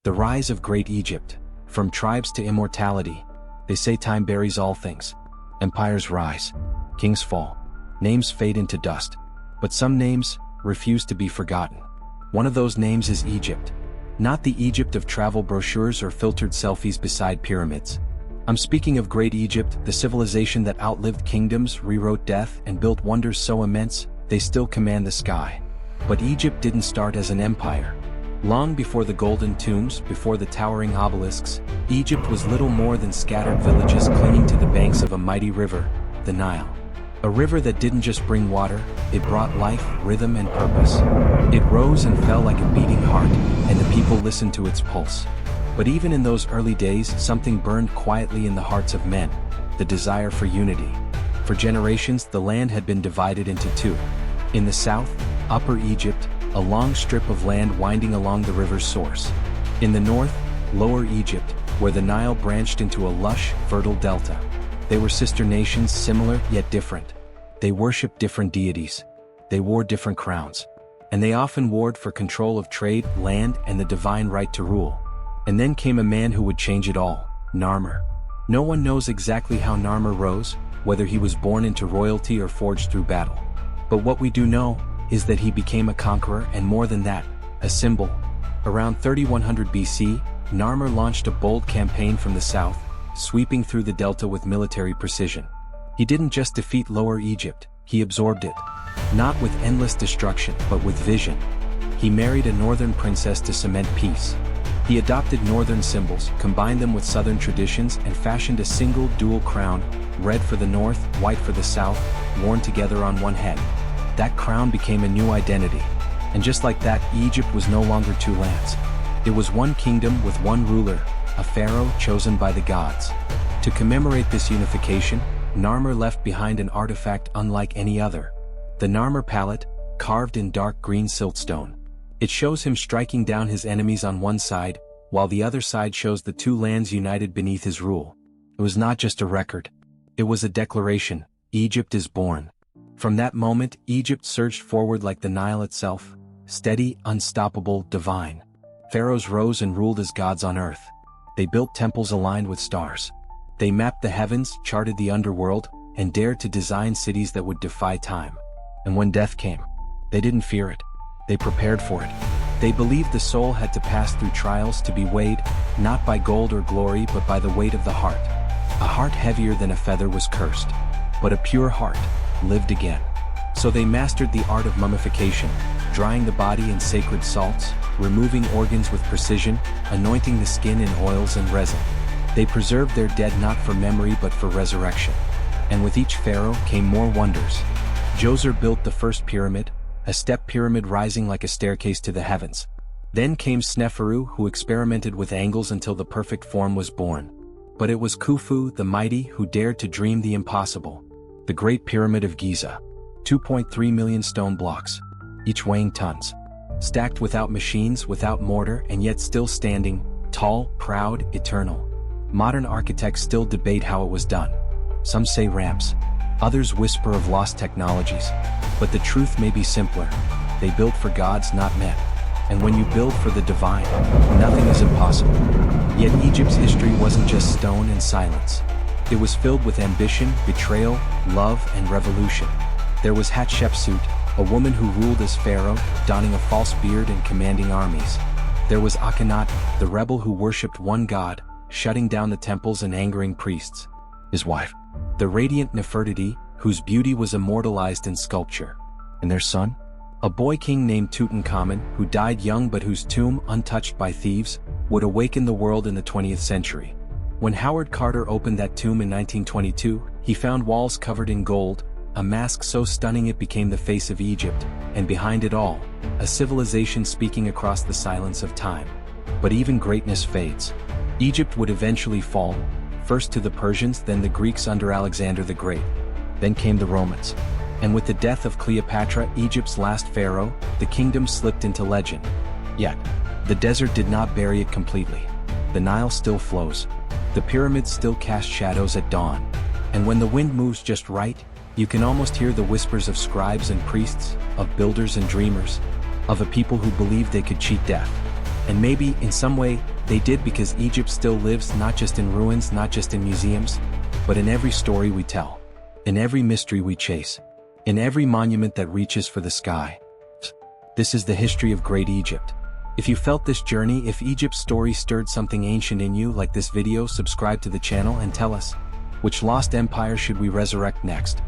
The rise of Great Egypt. From tribes to immortality. They say time buries all things. Empires rise. Kings fall. Names fade into dust. But some names refuse to be forgotten. One of those names is Egypt. Not the Egypt of travel brochures or filtered selfies beside pyramids. I'm speaking of Great Egypt, the civilization that outlived kingdoms, rewrote death, and built wonders so immense, they still command the sky. But Egypt didn't start as an empire. Long before the golden tombs, before the towering obelisks, Egypt was little more than scattered villages clinging to the banks of a mighty river, the Nile. A river that didn't just bring water, it brought life, rhythm, and purpose. It rose and fell like a beating heart, and the people listened to its pulse. But even in those early days, something burned quietly in the hearts of men: the desire for unity. For generations, the land had been divided into two. In the south, Upper Egypt, a long strip of land winding along the river's source. In the north, Lower Egypt, where the Nile branched into a lush, fertile delta. They were sister nations, similar yet different. They worshipped different deities. They wore different crowns. And they often warred for control of trade, land, and the divine right to rule. And then came a man who would change it all: Narmer. No one knows exactly how Narmer rose, whether he was born into royalty or forged through battle. But what we do know is that he became a conqueror, and more than that, a symbol. Around 3100 BC, Narmer launched a bold campaign from the south, sweeping through the delta with military precision. He didn't just defeat Lower Egypt, he absorbed it. Not with endless destruction, but with vision. He married a northern princess to cement peace. He adopted northern symbols, combined them with southern traditions, and fashioned a single dual crown, red for the north, white for the south, worn together on one head. That crown became a new identity. And just like that, Egypt was no longer two lands. It was one kingdom with one ruler, a pharaoh chosen by the gods. To commemorate this unification, Narmer left behind an artifact unlike any other. The Narmer palette, carved in dark green siltstone. It shows him striking down his enemies on one side, while the other side shows the two lands united beneath his rule. It was not just a record. It was a declaration: Egypt is born. From that moment, Egypt surged forward like the Nile itself, steady, unstoppable, divine. Pharaohs rose and ruled as gods on earth. They built temples aligned with stars. They mapped the heavens, charted the underworld, and dared to design cities that would defy time. And when death came, they didn't fear it. They prepared for it. They believed the soul had to pass through trials to be weighed, not by gold or glory but by the weight of the heart. A heart heavier than a feather was cursed, but a pure heart lived again. So they mastered the art of mummification, drying the body in sacred salts, removing organs with precision, anointing the skin in oils and resin. They preserved their dead not for memory but for resurrection. And with each pharaoh came more wonders. Djoser built the first pyramid, a step pyramid rising like a staircase to the heavens. Then came Sneferu, who experimented with angles until the perfect form was born. But it was Khufu, the mighty, who dared to dream the impossible. The Great Pyramid of Giza. 2.3 million stone blocks, each weighing tons. Stacked without machines, without mortar, and yet still standing, tall, proud, eternal. Modern architects still debate how it was done. Some say ramps. Others whisper of lost technologies. But the truth may be simpler. They built for gods, not men. And when you build for the divine, nothing is impossible. Yet Egypt's history wasn't just stone and silence. It was filled with ambition, betrayal, love, and revolution. There was Hatshepsut, a woman who ruled as pharaoh, donning a false beard and commanding armies. There was Akhenaten, the rebel who worshipped one god, shutting down the temples and angering priests. His wife, the radiant Nefertiti, whose beauty was immortalized in sculpture. And their son? A boy king named Tutankhamun, who died young but whose tomb, untouched by thieves, would awaken the world in the 20th century. When Howard Carter opened that tomb in 1922, he found walls covered in gold, a mask so stunning it became the face of Egypt, and behind it all, a civilization speaking across the silence of time. But even greatness fades. Egypt would eventually fall, first to the Persians, then the Greeks under Alexander the Great. Then came the Romans. And with the death of Cleopatra, Egypt's last pharaoh, the kingdom slipped into legend. Yet, the desert did not bury it completely. The Nile still flows. The pyramids still cast shadows at dawn. And when the wind moves just right, you can almost hear the whispers of scribes and priests, of builders and dreamers, of a people who believed they could cheat death. And maybe, in some way, They did because Egypt still lives not just in ruins, not just in museums, but in every story we tell, in every mystery we chase, in every monument that reaches for the sky. This is the history of Great Egypt. If you felt this journey, if Egypt's story stirred something ancient in you like this video, subscribe to the channel and tell us, which lost empire should we resurrect next?